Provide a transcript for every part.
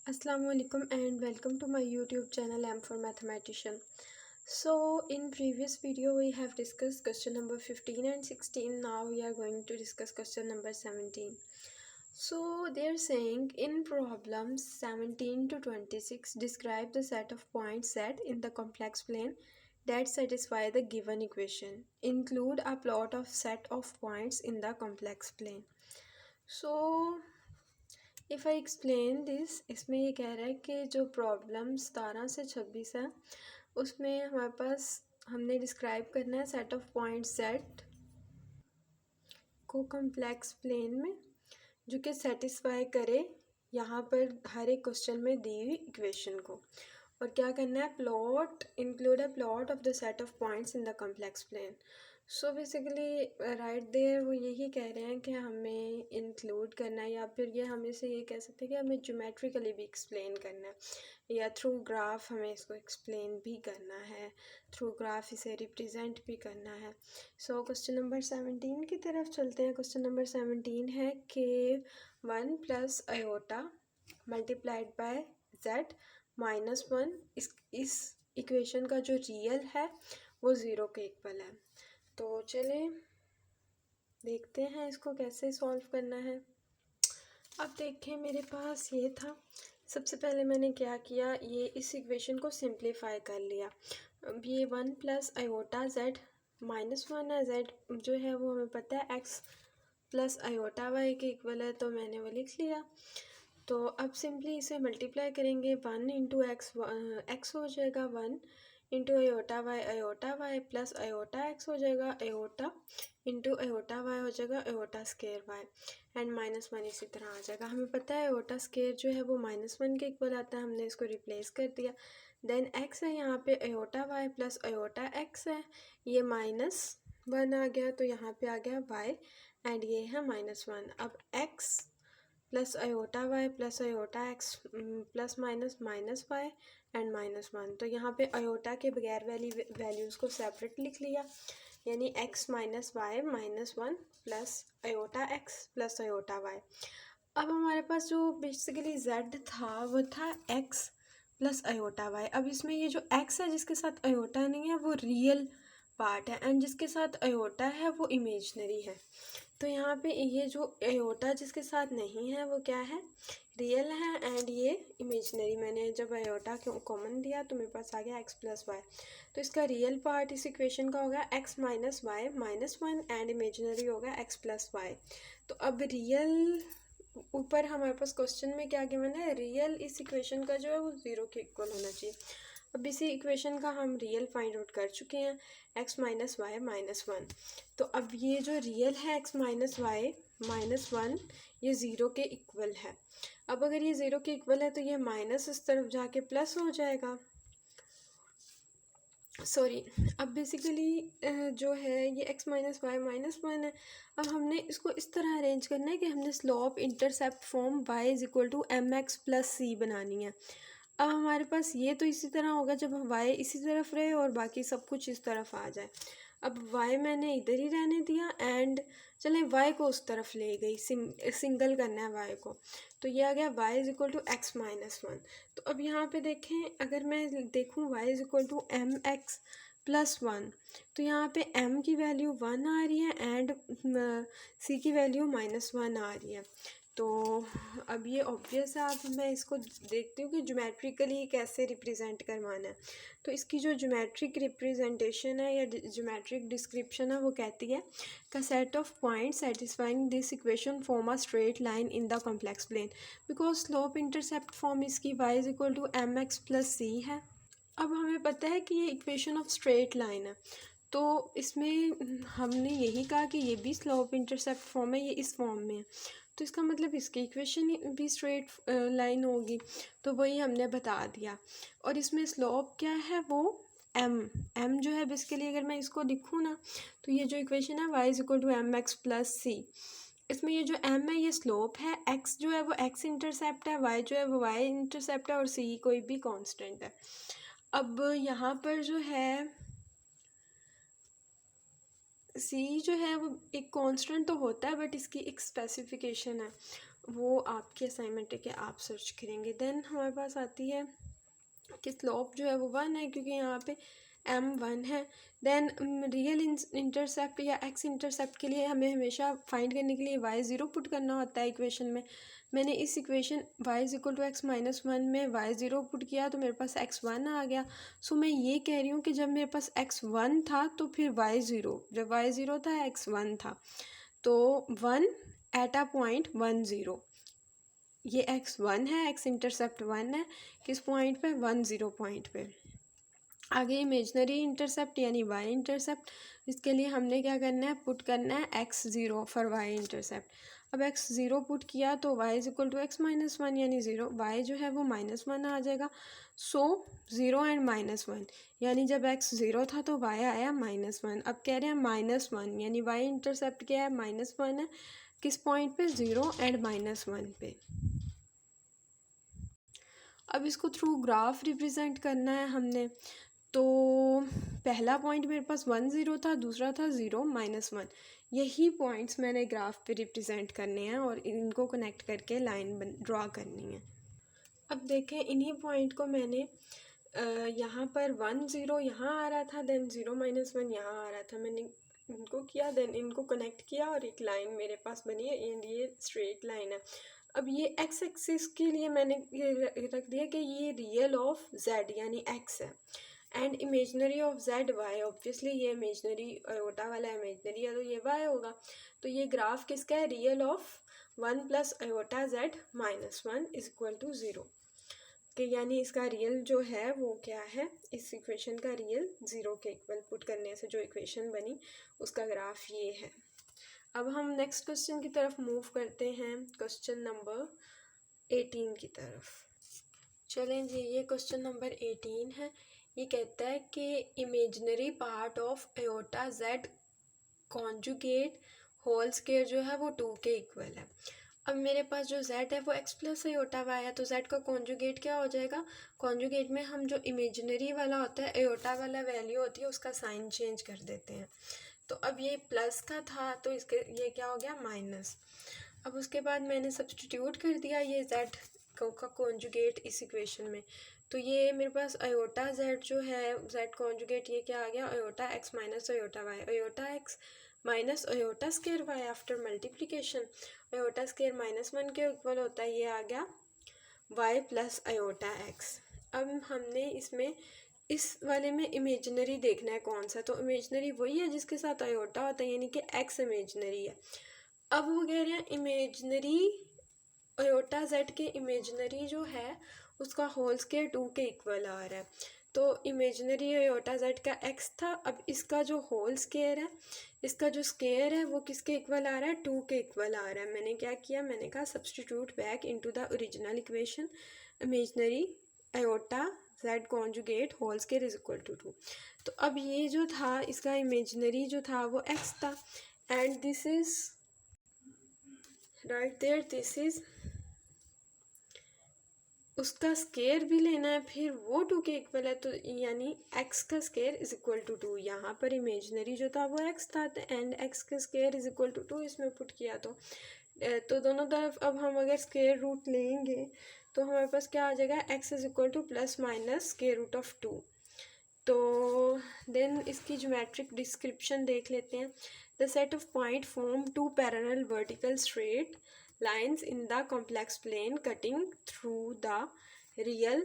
Assalamu alaikum and welcome to my YouTube channel M for Mathematician. So in previous video we have discussed question number 15 and 16. Now we are going to discuss question number 17. So they're saying in problems 17 to 26 describe the set of points set in the complex plane that satisfy the given equation. Include a plot of set of points in the complex plane. So if I explain this, इसमें ये कह रहा है कि जो problem 17 से 26 है उसमें हमारे पास हमने डिस्क्राइब करना है सेट ऑफ पॉइंट सेट को कॉम्प्लेक्स प्लेन में जो कि सेटिस्फाई करे यहाँ पर हर एक क्वेश्चन में दी हुई इक्वेशन को। और क्या करना है, plot include a plot of the set of points in the complex plane. So basically right there वो यही कह रहे हैं कि हमें इंक्लूड करना है, या फिर ये हमें से ये कह सकते हैं कि हमें ज्योमेट्रिकली भी एक्सप्लेन करना है या थ्रू ग्राफ हमें इसको एक्सप्लेन भी करना है, थ्रू ग्राफ इसे रिप्रेजेंट भी करना है। सो क्वेश्चन नंबर 17 की तरफ चलते हैं। क्वेश्चन नंबर 17 है कि 1 plus aorta multiplied by Z minus 1 इस इक्वेशन का जो रियल है वो ज़ीरो के इक्वल है। तो चलिए देखते हैं इसको कैसे सॉल्व करना है। अब देखें मेरे पास ये था, सबसे पहले मैंने क्या किया, ये इस इक्वेशन को सिंप्लीफाई कर लिया। अब ये 1 प्लस अयोटा जेड माइनस 1 है, जेड जो है वो हमें पता है एक्स प्लस अयोटा वाई के इक्वल है, तो मैंने वो लिख लिया। तो अब सिंपली इसे मल्टीप्लाई करेंगे, 1 इंटू एक्स हो जाएगा 1 into iota y plus iota x हो जाएगा, अयोटा इंटू अयोटा वाई हो जाएगा iota square y and minus 1 इसी तरह आ जाएगा। हमें पता है अयोटा स्केयर जो है वो माइनस 1 के इक्वल आता है, हमने इसको रिप्लेस कर दिया। देन एक्स है यहाँ पे iota y plus iota x है, ये माइनस 1 आ गया तो यहाँ पे आ गया वाई एंड ये है माइनस 1। अब x plus iota y plus iota x plus minus minus y and minus 1, तो यहाँ पे अयोटा के बगैर वैल्यूज़ को सेपरेट लिख लिया, यानी x minus y minus 1 plus iota x plus iota y. अब हमारे पास जो बेसिकली z था वो था x प्लस अयोटा वाई। अब इसमें ये जो x है जिसके साथ अयोटा नहीं है वो रियल पार्ट है एंड जिसके साथ अयोटा है वो इमेजनरी है। तो यहाँ पे ये जो अयोटा जिसके साथ नहीं है वो क्या है, रियल है एंड ये इमेजनरी। मैंने जब अयोटा कॉमन दिया तो मेरे पास आ गया x प्लस वाई, तो इसका रियल पार्ट इस इक्वेशन का होगा x minus y minus 1 and imaginary होगा x प्लस वाई। तो अब रियल ऊपर हमारे पास क्वेश्चन में क्या गिवन है, रियल इस इक्वेशन का जो है वो ज़ीरो के इक्वल होना चाहिए। अब इसी इक्वेशन का हम रियल फाइंड आउट कर चुके हैं, x माइनस वाई माइनस 1। तो अब ये जो रियल है x माइनस वाई माइनस 1 ये ज़ीरो के इक्वल है। अब अगर ये ज़ीरो के इक्वल है तो ये माइनस इस तरफ जाके प्लस हो जाएगा, सॉरी। अब बेसिकली जो है ये x माइनस वाई माइनस 1 है। अब हमने इसको इस तरह अरेंज करना है कि हमने slope intercept form y is equal to M x plus C बनानी है। अब हमारे पास ये तो इसी तरह होगा जब y इसी तरफ रहे और बाकी सब कुछ इस तरफ आ जाए। अब y मैंने इधर ही रहने दिया एंड चलें y को उस तरफ ले गई, सिंगल करना है y को, तो ये आ गया y is equal to x minus 1। तो अब यहाँ पे देखें, अगर मैं देखूँ y is equal to M x plus 1, तो यहाँ पे m की वैल्यू 1 आ रही है एंड c की वैल्यू माइनस 1 आ रही है। तो अब ये ऑब्वियस है, अब मैं इसको देखती हूँ कि ज्योमेट्रिकली कैसे रिप्रेजेंट करवाना है। तो इसकी जो ज्योमेट्रिक रिप्रेजेंटेशन है या ज्योमेट्रिक डिस्क्रिप्शन है वो कहती है का set of point satisfying this equation form a straight line in the complex plane, because slope intercept form इसकी y is equal to M x plus C है। अब हमें पता है कि ये इक्वेशन ऑफ स्ट्रेट लाइन है, तो इसमें हमने यही कहा कि ये भी स्लोप इंटरसेप्ट फॉर्म है, ये इस फॉर्म में है, तो इसका मतलब इसकी इक्वेशन भी स्ट्रेट लाइन होगी, तो वही हमने बता दिया। और इसमें स्लोप क्या है वो m जो है बेसिकली अगर मैं इसको लिखूँ ना, तो ये जो इक्वेशन है y is equal to M x plus C, इसमें ये जो m है ये स्लोप है, x जो है वो x इंटरसेप्ट है, y जो है वो y इंटरसेप्ट है और c कोई भी कांस्टेंट है। अब यहाँ पर जो है सी जो है वो एक कांस्टेंट तो होता है बट इसकी एक स्पेसिफिकेशन है, वो आपकी असाइनमेंट है कि आप सर्च करेंगे। देन हमारे पास आती है कि स्लोप जो है वो 1 है, क्योंकि यहाँ पे m1 है। देन रियल इंटरसेप्ट या एक्स इंटरसेप्ट के लिए हमें हमेशा फाइंड करने के लिए y0 पुट करना होता है इक्वेशन में। मैंने इस इक्वेशन y=x-1 में y0 पुट किया तो मेरे पास x1 आ गया। सो मैं ये कह रही हूँ कि जब मेरे पास x1 था तो फिर y0, जब y0 था x1 था, तो 1 एट अ पॉइंट 1 0, ये x1 है, x इंटरसेप्ट 1 है, किस पॉइंट पे, 1 0 पॉइंट पे। आगे इमेजनरी इंटरसेप्ट यानी y इंटरसेप्ट, इसके लिए हमने क्या करना है, पुट करना है x0 फॉर y इंटरसेप्ट। अब x0 पुट किया तो y=x-1 यानी 0, y जो है वो -1 आ जाएगा। सो 0 एंड -1 यानी जब x 0 था तो y आया -1। अब कह रहे हैं -1 यानी y इंटरसेप्ट क्या है, -1 है, किस पॉइंट पे, 0 एंड -1 पे। अब इसको थ्रू ग्राफ रिप्रेजेंट करना है हमने। तो पहला पॉइंट मेरे पास 1 0 था, दूसरा था 0 -1। यही पॉइंट्स मैंने ग्राफ पे रिप्रेजेंट करने हैं और इनको कनेक्ट करके लाइन ड्रॉ करनी है। अब देखें, इन्हीं पॉइंट को मैंने यहाँ पर 1 0 यहाँ आ रहा था, देन 0 -1 यहाँ आ रहा था, मैंने इनको किया, देन इनको कनेक्ट किया और एक लाइन मेरे पास बनी है एंड ये स्ट्रेट लाइन है। अब ये एक्स एक्सिस के लिए मैंने रख दिया कि ये रियल ऑफ जेड यानी एक्स है and imaginary of z y. Obviously ये इमेजनरी आयोटा वाला इमेजनरी है तो ये वाई होगा। तो ये ग्राफ किसका है, रियल ऑफ 1 + आयोटा जेड -1 = 0, कि यानी इसका रियल जो है वो क्या है, इस इक्वेशन का रियल 0 के इक्वल पुट करने से जो इक्वेशन बनी उसका ग्राफ ये है। अब हम नेक्स्ट क्वेश्चन की तरफ मूव करते हैं, क्वेश्चन नंबर 18 की तरफ। चलें जी, ये क्वेश्चन नंबर 18 है। ये कहता है कि imaginary part of iota z conjugate whole square जो है वो 2 के इक्वल है। अब मेरे पास जो z है वो x + आयोटा y है, तो z का कॉन्जुगेट क्या हो जाएगा, कॉन्जुगेट में हम जो इमेजनरी वाला होता है, आयोटा वाला वैल्यू होती है, उसका साइन चेंज कर देते हैं। तो अब ये प्लस का था तो इसके ये क्या हो गया, माइनस। अब उसके बाद मैंने सब्सटीट्यूट कर दिया ये z का कॉन्जुगेट इस इक्वेशन में, तो ये मेरे पास आयोटा z जो है, z कॉन्जुगेट ये क्या आ गया, iota x - iota y, iota x minus iota square y after multiplication, iota square -1 के इक्वल होता है, ये आ गया y + आयोटा x। अब हमने इसमें इस वाले में इमेजनरी देखना है कौन सा, तो इमेजनरी वही है जिसके साथ आयोटा होता है यानी कि x इमेजनरी है। अब वो कह रहे हैं इमेजनरी आयोटा जेड के इमेजनरी जो है उसका होल स्क्वायर 2 के इक्वल आ रहा है। तो इमेजनरी आयोटा जेड का x था, अब इसका जो होल स्क्वायर है, इसका जो स्क्वायर है वो किसके इक्वल आ रहा है, 2 के इक्वल आ रहा है। मैंने क्या किया, मैंने कहा substitute back into the original equation, imaginary iota z conjugate whole square = 2। तो अब ये जो था इसका इमेजनरी जो था वो x था and this is right there, this is उसका स्केयर भी लेना है, फिर वो 2 के इक्वल है, तो यानी x का स्केयर = 2। यहाँ पर इमेजनरी जो था वो x था एंड x का स्केयर = 2 इसमें पुट किया, तो दोनों तरफ अब हम अगर स्केयर रूट लेंगे तो हमारे पास क्या आ जाएगा, x = ±√2। तो देन इसकी ज्योमेट्रिक डिस्क्रिप्शन देख लेते हैं। The set of point form 2 parallel vertical straight lines in the complex plane cutting through the real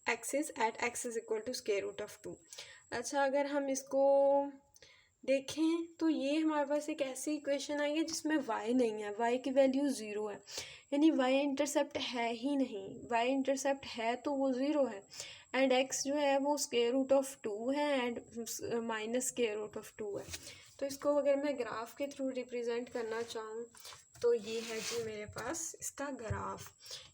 axis at x = 2. अच्छा, अगर हम इसको देखें तो ये हमारे पास एक ऐसी इक्वेशन आई है जिसमें y नहीं है, y की वैल्यू 0 है, यानी y इंटरसेप्ट है ही नहीं। y इंटरसेप्ट है तो वो 0 है एंड x जो है वो √2 है एंड -√2 है। तो इसको अगर मैं ग्राफ के थ्रू रिप्रेजेंट करना चाहूँ तो ये है जी मेरे पास इसका ग्राफ।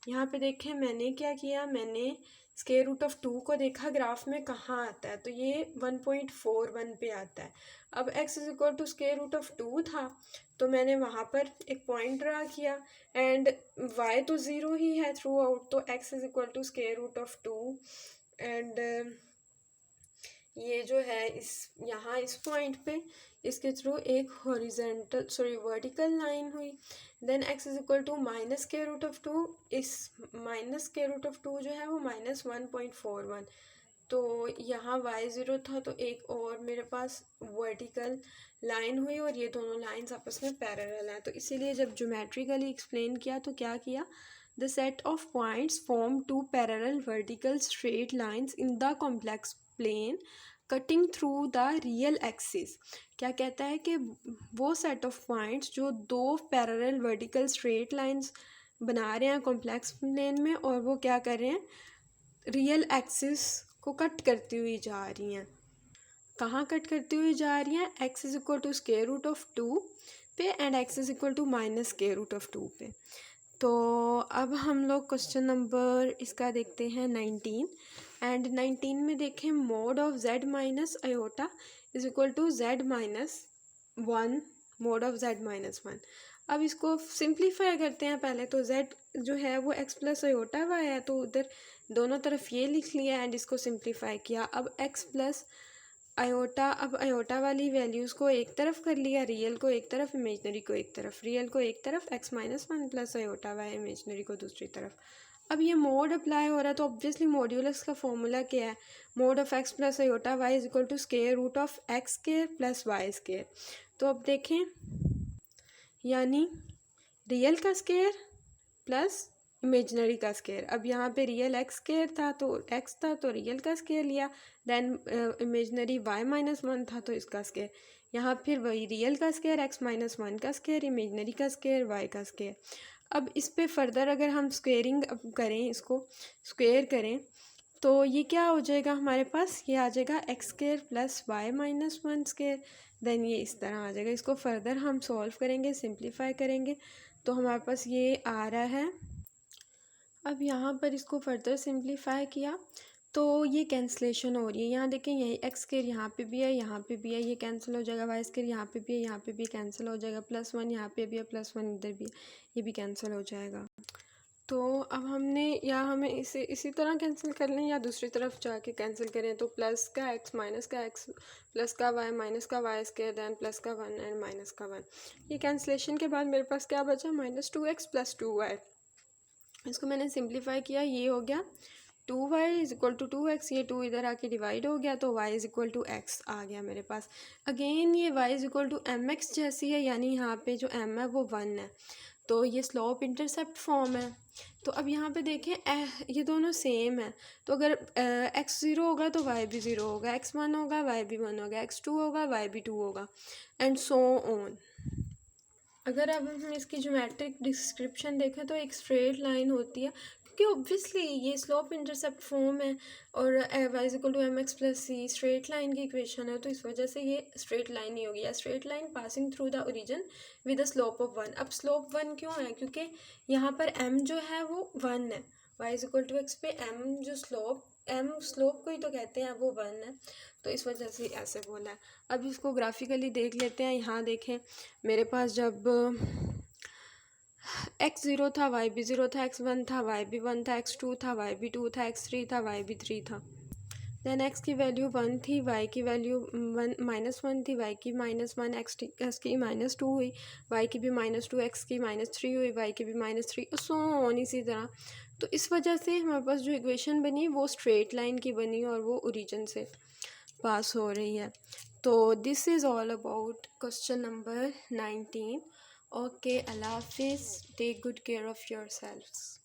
यहाँ पे देखें मैंने क्या किया, मैंने √2 को देखा ग्राफ में कहाँ आता है, तो ये 1.41 पे आता है। अब x √2 था तो मैंने वहाँ पर एक पॉइंट ड्रा किया एंड y तो 0 ही है थ्रू आउट, तो x √2 एंड ये जो है इस पॉइंट पे इसके थ्रू एक वर्टिकल लाइन हुई। Then x is equal to minus के रूट ऑफ टू, इस माइनस के रूट ऑफ टू जो है वो -1.41, तो यहाँ y0 था तो एक और मेरे पास वर्टिकल लाइन हुई और ये दोनों लाइंस आपस में पैरेलल हैं। तो इसीलिए जब ज्योमेट्रिकली एक्सप्लेन किया तो क्या किया, the set of points form two parallel vertical straight lines in the complex plane cutting through the real axis. क्या कहता है कि वो सेट ऑफ पॉइंट्स जो दो पैरेलल वर्टिकल स्ट्रेट लाइंस बना रहे हैं कॉम्प्लेक्स प्लेन में, और वो क्या कर रहे हैं, रियल एक्सिस को कट करती हुई जा रही हैं। कहाँ कट करती हुई जा रही हैं, x is equal to square root of 2 पे and x is equal to minus square root of 2 पे। तो अब हम लोग क्वेश्चन नंबर इसका देखते हैं 19, एंड 19 में देखें mod of z minus iota is equal to z minus 1 mod of z minus 1। अब इसको सिंप्लीफाई करते हैं। पहले तो z जो है वो x प्लस अयोटा y है, तो उधर दोनों तरफ ये लिख लिया एंड इसको सिंप्लीफाई किया। अब x प्लस अयोटा, अब अयोटा वाली वैल्यूज़ को एक तरफ कर लिया, रियल को एक तरफ, इमेजनरी को एक तरफ, रियल को एक तरफ, x minus 1 plus iota y, imaginary को दूसरी तरफ। अब ये मोड अप्लाई हो रहा है तो ऑब्वियसली मॉड्यूलस का फॉर्मूला क्या है, mod of x plus iota y is equal to square root of x square plus y square. तो अब देखें, यानी रियल का स्क्वायर प्लस इमेजनरी का स्क्वायर। अब यहाँ पे रियल x स्क्वायर था तो x था तो रियल का स्क्वायर लिया, देन इमेजनरी y माइनस 1 था तो इसका स्क्वायर। यहाँ फिर वही रियल का स्क्वायर x माइनस 1 का स्क्वायर, इमेजनरी का स्क्वायर y का स्क्वायर। अब इस पे फर्दर अगर हम स्क्वेयरिंग करें, इसको स्क्वेयर करें तो ये क्या हो जाएगा हमारे पास, ये आ जाएगा x square plus y minus 1 square. Then ये इस तरह आ जाएगा। इसको फर्दर हम सॉल्व करेंगे, सिंप्लीफाई करेंगे तो हमारे पास ये आ रहा है। अब यहाँ पर इसको फर्दर सिंप्लीफाई किया तो ये कैंसलेशन हो रही है। यहाँ देखें, यही एक्स स्क्वायर यहाँ पे भी है, यहाँ पे भी है, ये कैंसिल हो जाएगा। वाई स्क्वायर यहाँ पे भी है, यहाँ पे भी कैंसिल हो जाएगा। +1 यहाँ पे भी है, +1 इधर भी है, ये भी कैंसिल हो जाएगा। तो अब हमने, या हमें इसे इसी तरह कैंसिल कर लें या दूसरी तरफ जाके कैंसिल करें। तो प्लस का x माइनस का x प्लस का y माइनस का y स्क्वायर देन प्लस का 1 एंड माइनस का 1। ये कैंसिलेशन के बाद मेरे पास क्या बचा, -2x प्लस 2y। इसको मैंने सिंप्लीफाई किया, ये हो गया 2y is equal to 2x, ये 2 इधर आके डिवाइड हो गया तो y is equal to x आ गया मेरे पास। अगेन ये y is equal to mx जैसी है, यानी यहाँ पे जो m है वो 1 है, तो ये स्लोप इंटरसेप्ट फॉर्म है। तो अब यहाँ पे देखें ये दोनों सेम है, तो अगर x 0 होगा तो y भी 0 होगा, x 1 होगा y भी 1 होगा, x 2 होगा y भी 2 होगा, एंड सो ऑन। अगर अब हम इसकी ज्योमेट्रिक डिस्क्रिप्शन देखें तो एक स्ट्रेट लाइन होती है, क्योंकि ऑब्वियसली ये स्लोप इंटरसेप्ट फॉर्म है और y is equal to mx plus c straight line की इक्वेशन है, तो इस वजह से ये स्ट्रेट लाइन ही होगी, या straight line passing through the origin with the slope of 1। अब स्लोप 1 क्यों है, क्योंकि यहाँ पर m जो है वो 1 है, y is equal to x पे m जो स्लोप को ही तो कहते हैं, वो 1 है, तो इस वजह से ऐसे बोला है। अब इसको ग्राफिकली देख लेते हैं। यहाँ देखें, मेरे पास जब x 0 था y भी 0 था, x 1 था y भी 1 था, x 2 था y भी 2 था, x 3 था y भी 3 था। देन x की वैल्यू 1 थी, y की वैल्यू -1 थी, y की -1, x की -2 हुई, y की भी -2, x की -3 हुई, y की भी -3, सो ऑन इसी तरह। तो इस वजह से हमारे पास जो इक्वेशन बनी वो स्ट्रेट लाइन की बनी और वो ओरिजिन से पास हो रही है। तो this is all about question number 19। Okay, अल्लाह हाफिज़, take good care of your सेल्फ्स।